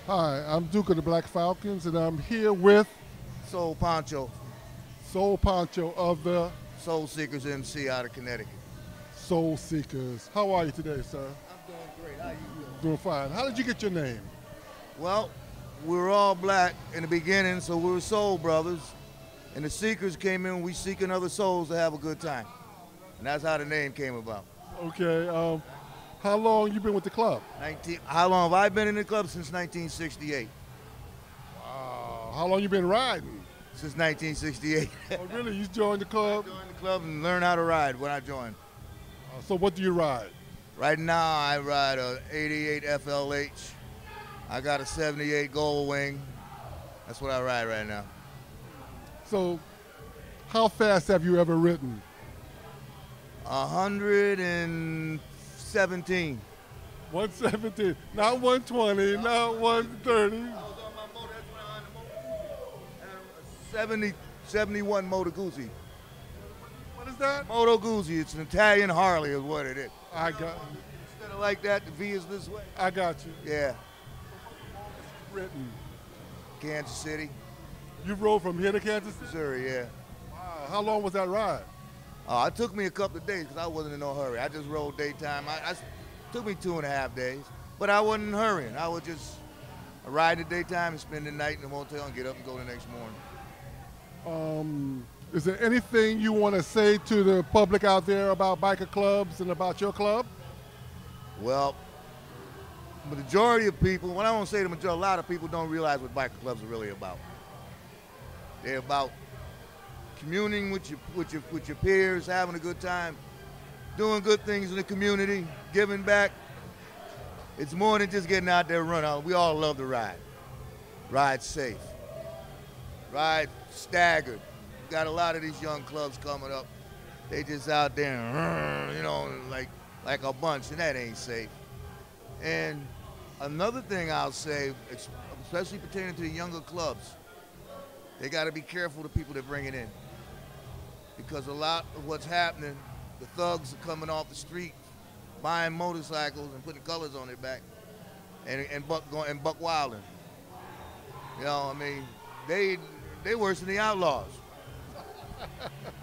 Hi, I'm Duke of the Black Falcons, and I'm here with Soul Poncho, Soul Poncho of the Soul Seekers MC out of Connecticut. Soul Seekers. How are you today, sir? I'm doing great. How you doing? Doing fine. How did you get your name? Well, we were all black in the beginning, so we were soul brothers. And the Seekers came in, we seeking other souls to have a good time. And that's how the name came about. Okay. How long you been with the club? How long have I been in the club? Since 1968. Wow. How long you been riding? Since 1968. Oh, really? You joined the club? I joined the club and learned how to ride when I joined. So what do you ride? Right now, I ride a 88 FLH. I got a 78 Gold Wing. That's what I ride right now. So how fast have you ever ridden? 117. 117. Not 120, not 130. I was on my motor, that's when I on the motor. 71 Moto Guzzi. What is that? Moto Guzzi, it's an Italian Harley is what it is. I got Instead of like that, the V is this way. I got you. Yeah, Written. Kansas City, You rode from here to Kansas City? Missouri, yeah. Wow. How long was that ride? It took me a couple of days because I wasn't in no hurry. I just rode daytime. It took me 2.5 days, but I wasn't hurrying. I would just ride in the daytime and spend the night in the motel and get up and go the next morning. Is there anything you want to say to the public out there about biker clubs and about your club? Well, the majority of people, when I won't say the majority, a lot of people don't realize what biker clubs are really about. They're about communing with your peers, having a good time, doing good things in the community, giving back. It's more than just getting out there and running. We all love to ride. Ride safe. Ride staggered. Got a lot of these young clubs coming up. They just out there, like a bunch, and that ain't safe. And another thing I'll say, especially pertaining to the younger clubs, they got to be careful of the people that bring it in. Because a lot of what's happening, the thugs are coming off the street, buying motorcycles and putting colors on their back, and buck wilding. You know, I mean, they worse than the outlaws.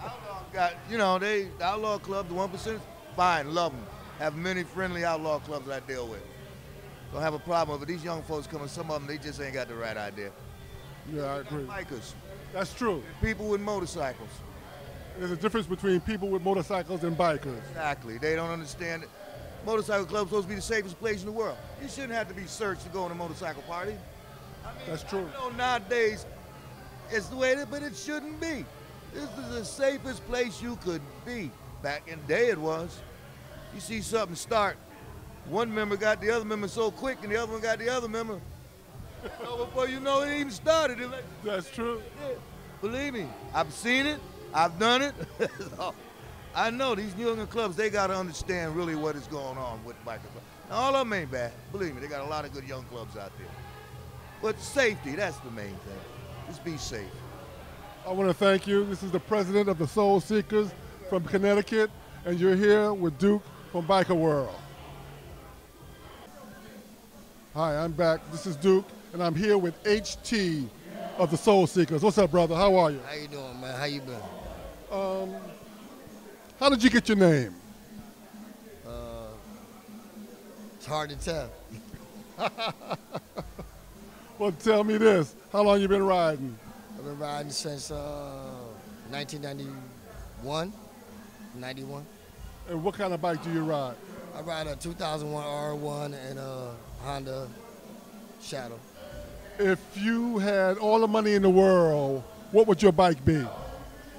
Outlaws got, the outlaw club, the 1%, fine, love them. Have many friendly outlaw clubs that I deal with. Don't have a problem with it. These young folks coming, some of them, they just ain't got the right idea. Yeah, I agree. Bikers, That's true. people with motorcycles. There's a difference between people with motorcycles and bikers. Exactly. They don't understand it. Motorcycle club's supposed to be the safest place in the world. You shouldn't have to be searched to go in a motorcycle party. I mean, That's true. I know nowadays it's the way it is, but it shouldn't be. This is the safest place you could be. Back in the day it was. You see something start, one member got the other member so quick and the other one got the other member. So before you know it even started. That's true. Yeah. Believe me, I've seen it. I've done it. So, I know these younger clubs, they got to understand really what is going on with biker clubs. Now, all of them ain't bad. Believe me, they got a lot of good young clubs out there. But safety, that's the main thing. Just be safe. I want to thank you. This is the president of the Soul Seekers from Connecticut, and you're here with Duke from Biker World. Hi, I'm back. This is Duke, and I'm here with HT of the Soul Seekers. What's up, brother? How are you? How you doing, man? How you been? How did you get your name? It's hard to tell. Well, tell me this. How long you been riding? I've been riding since 1991, 91. And what kind of bike do you ride? I ride a 2001 R1 and a Honda Shadow. If you had all the money in the world, what would your bike be?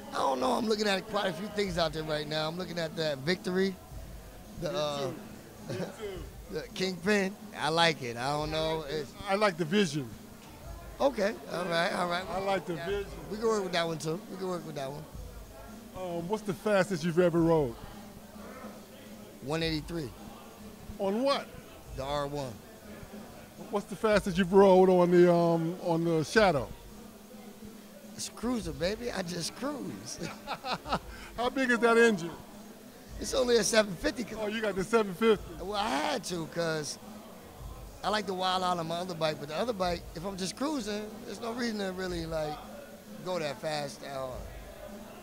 I don't know. I'm looking at quite a few things out there right now. I'm looking at that Victory, the the Kingpin. I like it. I don't know. I like the Vision. Okay. All right. All right. I like the Vision. We can work with that one too. We can work with that one. What's the fastest you've ever rode? 183. On what? The R1. What's the fastest you've rode on the Shadow? It's a cruiser, baby. I just cruise. How big is that engine? It's only a 750. Oh, you got the 750. Well, I had to because I like to wild out on my other bike, but the other bike, if I'm just cruising, there's no reason to really like go that fast that hard.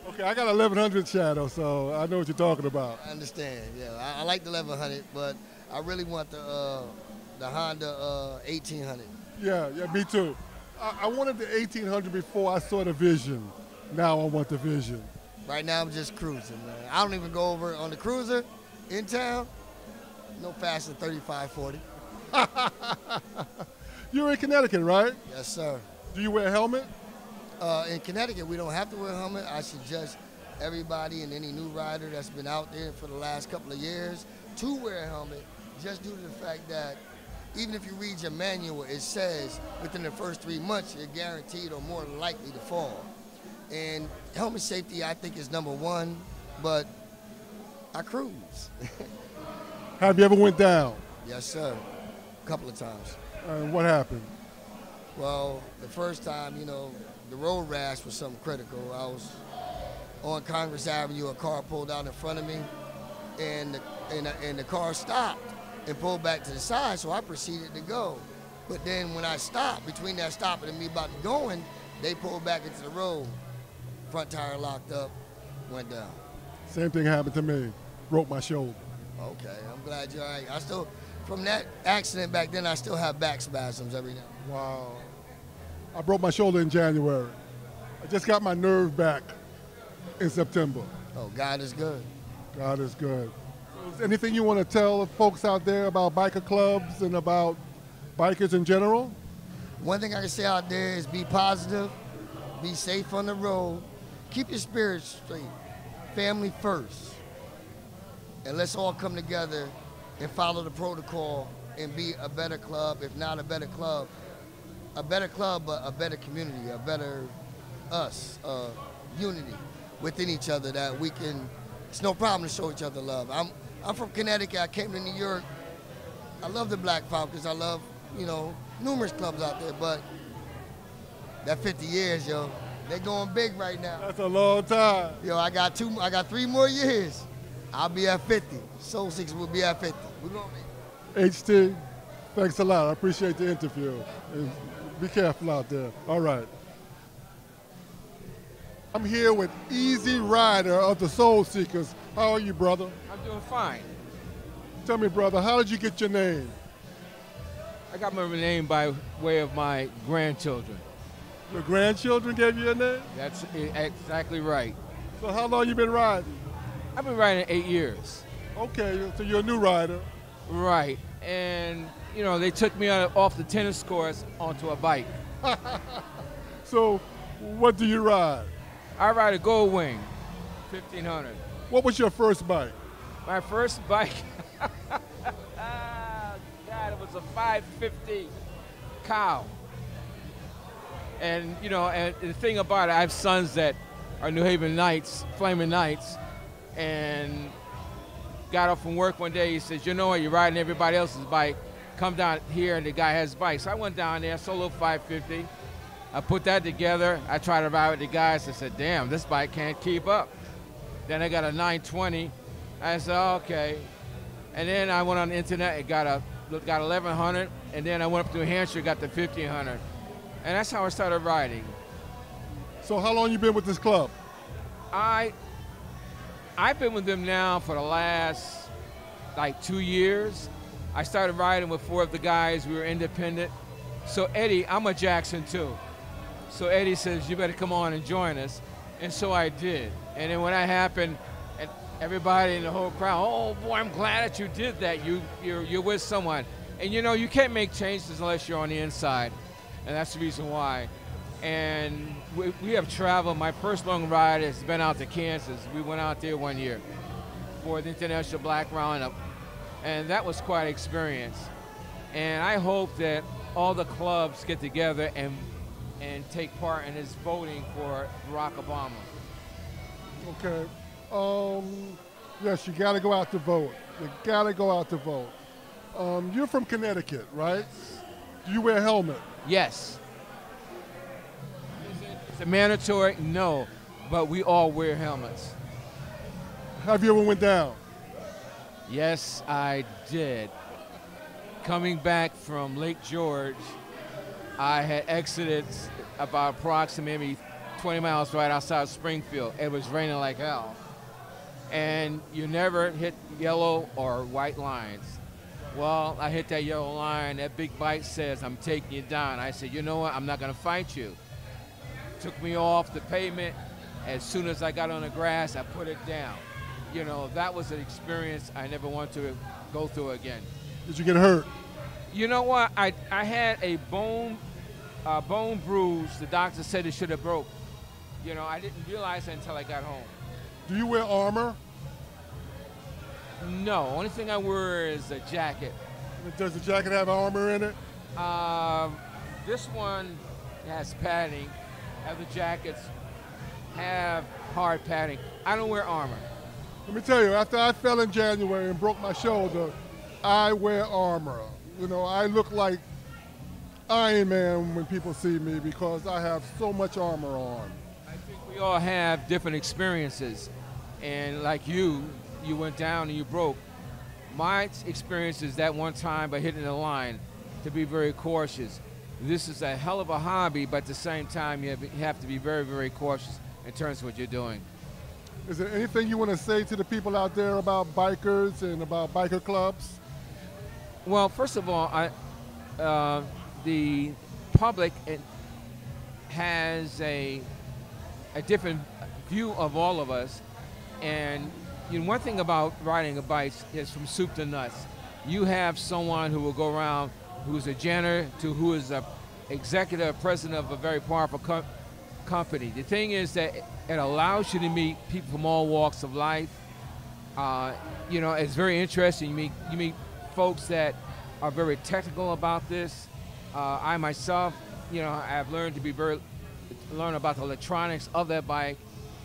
Okay, I got 1100 Shadow, so I know what you're talking about. I understand, yeah. I like the 1100, but I really want the Honda 1800. Yeah, me too. I wanted the 1800 before I saw the Vision. Now I want the Vision. Right now I'm just cruising, man. I don't even go over on the cruiser in town. No faster than 35, 40. You're in Connecticut, right? Yes, sir. Do you wear a helmet? In Connecticut, we don't have to wear a helmet. I suggest everybody and any new rider that's been out there for the last couple of years to wear a helmet, just due to the fact that even if you read your manual, it says within the first 3 months, you're guaranteed or more likely to fall. And helmet safety, I think, is number one, but I cruise. Have you ever went down? Yes, sir. A couple of times. And what happened? Well, the first time, the road rash was something critical. I was on Congress Avenue, a car pulled out in front of me, and the car stopped and pulled back to the side, so I proceeded to go. But then when I stopped, between that stopping and me about to going, they pulled back into the road. Front tire locked up, went down. Same thing happened to me. Broke my shoulder. Okay, I'm glad you're all right. From that accident back then, I still have back spasms every now and then. Wow. I broke my shoulder in January. I just got my nerve back in September. Oh, God is good. God is good. Is there anything you want to tell folks out there about biker clubs and about bikers in general? One thing I can say out there is be positive, be safe on the road, keep your spirits straight, family first, and let's all come together and follow the protocol and be a better club, if not a better club, but a better community, a better us, unity within each other that we can, it's no problem to show each other love. I'm from Connecticut, I came to New York. I love the Black Falcons, I love, numerous clubs out there, but that 50 years, they're going big right now. That's a long time. I got 3 more years. I'll be at 50. Soul Seekers will be at 50. We're gonna make it. HT, thanks a lot. I appreciate the interview. And be careful out there. All right. I'm here with Easy Rider of the Soul Seekers. How are you, brother? I'm doing fine. Tell me, brother, how did you get your name? I got my name by way of my grandchildren. Your grandchildren gave you your name? That's exactly right. So how long you been riding? I've been riding 8 years. Okay, so you're a new rider. Right, and they took me off the tennis courts onto a bike. So what do you ride? I ride a Gold Wing, 1500. What was your first bike? My first bike, God, it was a 550 cow. And and the thing about it, I have sons that are New Haven Knights, Flaming Knights, and got up from work one day. He says, "You know what? You're riding everybody else's bike. Come down here, and the guy has a bike." So I went down there, solo 550. I put that together. I tried to ride with the guys. I said, "Damn, this bike can't keep up." Then I got a 920. I said, "Okay." And then I went on the internet and got 1100. And then I went up to New Hampshire, got the 1500. And that's how I started riding. So how long you been with this club? I've been with them now for the last 2 years. I started riding with 4 of the guys. We were independent. So Eddie, I'm a Jackson too. So Eddie says, "You better come on and join us." And so I did. And then when that happened, and everybody in the whole crowd, "Oh boy, I'm glad that you did that. You're with someone." And you can't make changes unless you're on the inside. And that's the reason why. And we have traveled. My first long ride has been out to Kansas. We went out there one year for the International Black Roundup, and that was quite an experience. And I hope that all the clubs get together and take part in this voting for Barack Obama. Okay. Yes, you got to go out to vote. You got to go out to vote. You're from Connecticut, right? Do you wear a helmet? Yes. Is it mandatory? No, but we all wear helmets. Have you ever went down? Yes, I did. coming back from Lake George, I had exited about approximately 20 miles right outside Springfield. It was raining like hell. And you never hit yellow or white lines. Well, I hit that yellow line. That big bike says, I'm taking you down. I said, you know what? I'm not going to fight you. Took me off the pavement. As soon as I got on the grass, I put it down. You know, that was an experience I never want to go through again. Did you get hurt? You know what? I had a bone bruise. The doctor said it should have broke. You know, I didn't realize that until I got home. Do you wear armor? No, only thing I wear is a jacket. Does the jacket have armor in it? This one has padding. Other jackets have hard padding. I don't wear armor. Let me tell you, after I fell in January and broke my shoulder, I wear armor. You know, I look like Iron Man when people see me because I have so much armor on. I think we all have different experiences. And like you went down and you broke. My experience is that one time by hitting the line to be very cautious. This is a hell of a hobby, but at the same time, you have to be very, very cautious in terms of what you're doing. Is there anything you want to say to the people out there about bikers and about biker clubs? Well, first of all, the public has a different view of all of us. And you know, one thing about riding a bike is from soup to nuts. You have someone who will go around who's a janitor to who is a executive president of a very powerful company. The thing is that it allows you to meet people from all walks of life. You know, it's very interesting. You meet folks that are very technical about this. I myself, you know, I've learned to learn about the electronics of that bike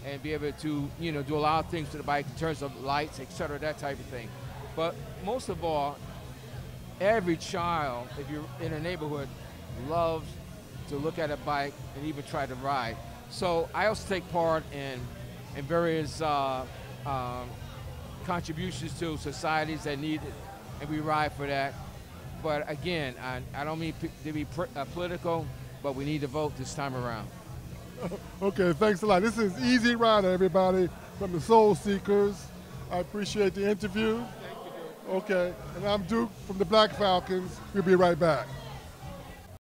and be able to, you know, do a lot of things to the bike in terms of lights, et cetera, that type of thing. But most of all, every child, if you're in a neighborhood, loves to look at a bike and even try to ride. So I also take part in various contributions to societies that need it, and we ride for that. But again, I don't mean to be political, but we need to vote this time around. Okay, thanks a lot. This is Easy Rider, everybody, from the Soul Seekers. I appreciate the interview. Thank you, Duke. Okay, and I'm Duke from the Black Falcons. We'll be right back.